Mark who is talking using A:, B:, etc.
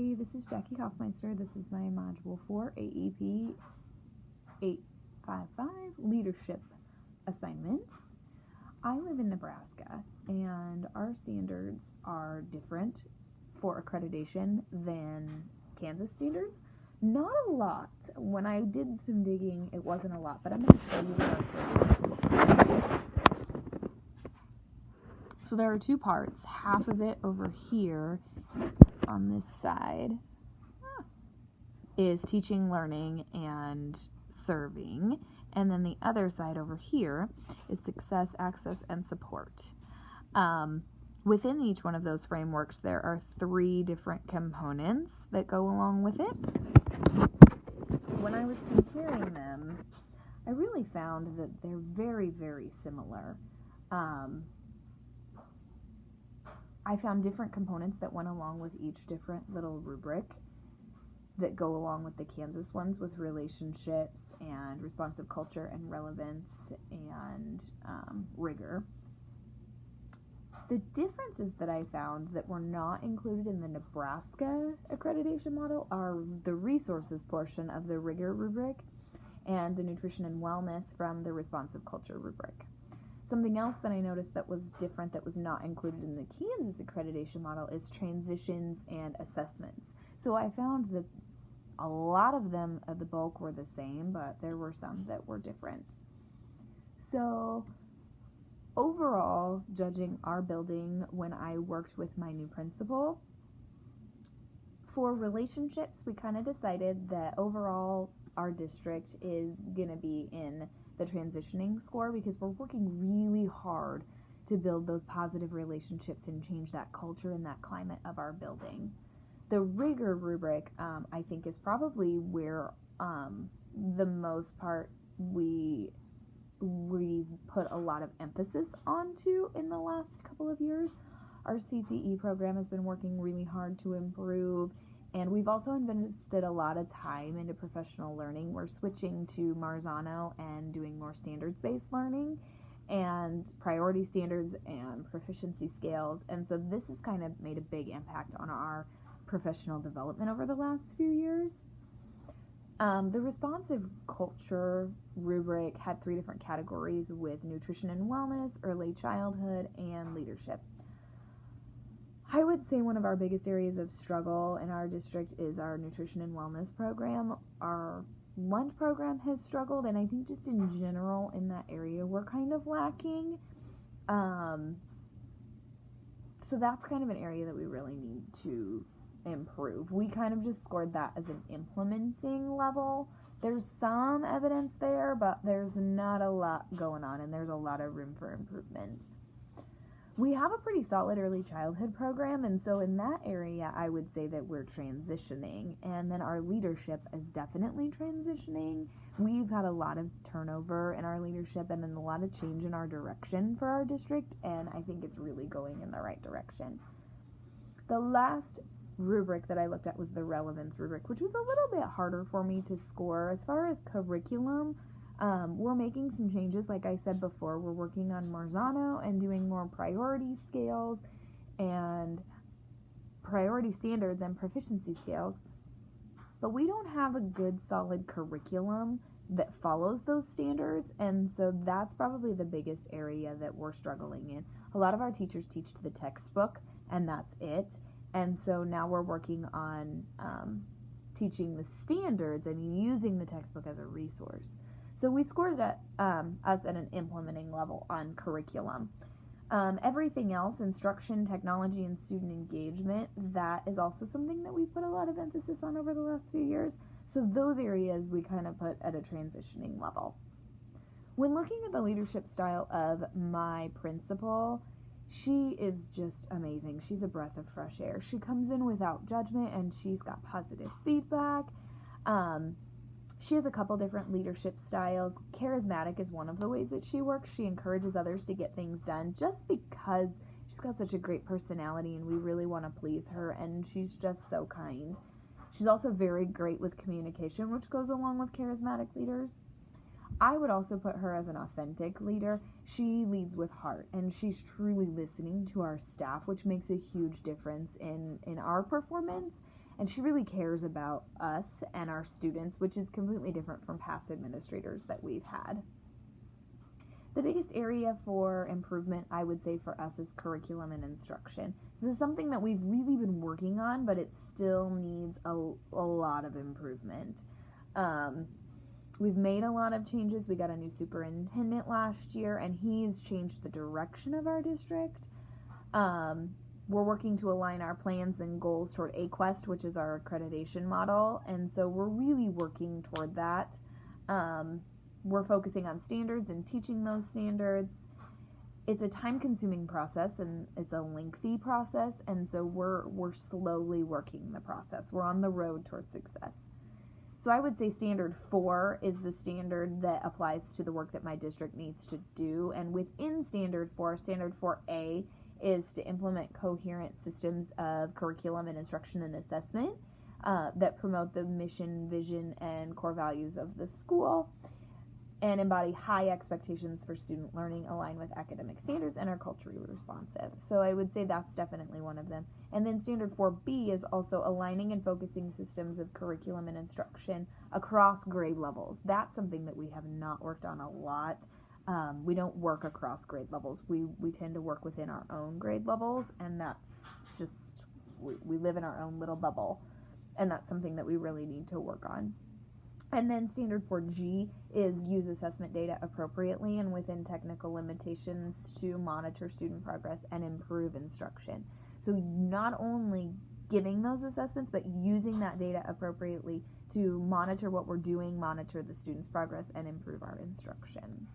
A: everybody. This is Jackie Hoffmeister. This is my Module 4 AEP 855 Leadership Assignment. I live in Nebraska, and our standards are different for accreditation than Kansas standards. Not a lot. When I did some digging, it wasn't a lot, but I'm going to show you what. So there are two parts. Half of it over here on this side is teaching, learning, and serving. And then the other side over here is success, access, and support. Within each one of those frameworks, there are 3 different components that go along with it. When I was comparing them, I really found that they're very, very similar. I found different components that went along with each different little rubric that go along with the Kansas ones, with relationships and responsive culture and relevance and rigor. The differences that I found that were not included in the Nebraska accreditation model are the resources portion of the rigor rubric and the nutrition and wellness from the responsive culture rubric. Something else that I noticed that was different that was not included in the Kansas accreditation model is transitions and assessments. So I found that a lot of them, the bulk, were the same, but there were some that were different. So overall, judging our building when I worked with my new principal, for relationships, we kind of decided that overall our district is going to be in the transitioning score because we're working really hard to build those positive relationships and change that culture and that climate of our building. The rigor rubric, I think, is probably where the most part we've put a lot of emphasis onto in the last couple of years. Our CCE program has been working really hard to improve, and we've also invested a lot of time into professional learning. We're switching to Marzano and doing more standards-based learning and priority standards and proficiency scales. And so this has kind of made a big impact on our professional development over the last few years. The responsive culture rubric had 3 different categories with nutrition and wellness, early childhood, and leadership. I would say one of our biggest areas of struggle in our district is our nutrition and wellness program. Our lunch program has struggled, and I think just in general in that area we're kind of lacking. So that's kind of an area that we really need to improve. We kind of just scored that as an implementing level. There's some evidence there, but there's not a lot going on, and there's a lot of room for improvement. We have a pretty solid early childhood program, and so in that area, I would say that we're transitioning, and then our leadership is definitely transitioning. We've had a lot of turnover in our leadership and a lot of change in our direction for our district, and I think it's really going in the right direction. The last rubric that I looked at was the relevance rubric, which was a little bit harder for me to score. As far as curriculum, we're making some changes. Like I said before, we're working on Marzano and doing more priority scales and priority standards and proficiency scales. But we don't have a good solid curriculum that follows those standards, and so that's probably the biggest area that we're struggling in. A lot of our teachers teach to the textbook, and that's it. And so now we're working on teaching the standards and using the textbook as a resource. So we scored it at us at an implementing level on curriculum. Everything else, instruction, technology, and student engagement, that is also something that we've put a lot of emphasis on over the last few years. So those areas we kind of put at a transitioning level. When looking at the leadership style of my principal, she is just amazing. She's a breath of fresh air. She comes in without judgment, and she's got positive feedback. She has a couple different leadership styles. Charismatic is one of the ways that she works. She encourages others to get things done just because she's got such a great personality, and we really want to please her, and she's just so kind. She's also very great with communication, which goes along with charismatic leaders. I would also put her as an authentic leader. She leads with heart, and she's truly listening to our staff, which makes a huge difference in our performance and she really cares about us and our students, which is completely different from past administrators that we've had. The biggest area for improvement, I would say, for us is curriculum and instruction. This is something that we've really been working on, but it still needs a lot of improvement. We've made a lot of changes. We got a new superintendent last year, and he's changed the direction of our district. We're working to align our plans and goals toward AQuest, which is our accreditation model, and so we're really working toward that. We're focusing on standards and teaching those standards. It's a time-consuming process, and it's a lengthy process, and so we're slowly working the process. We're on the road towards success. So I would say standard 4 is the standard that applies to the work that my district needs to do, and within standard 4, standard 4A is to implement coherent systems of curriculum and instruction and assessment that promote the mission, vision, and core values of the school, and embody high expectations for student learning, align with academic standards, and are culturally responsive. So I would say that's definitely one of them. And then standard 4B is also aligning and focusing systems of curriculum and instruction across grade levels. That's something that we have not worked on a lot. We don't work across grade levels. We tend to work within our own grade levels, and that's just, we live in our own little bubble, and that's something that we really need to work on. And then standard 4G is use assessment data appropriately and within technical limitations to monitor student progress and improve instruction. So not only giving those assessments, but using that data appropriately to monitor what we're doing, monitor the students' progress, and improve our instruction.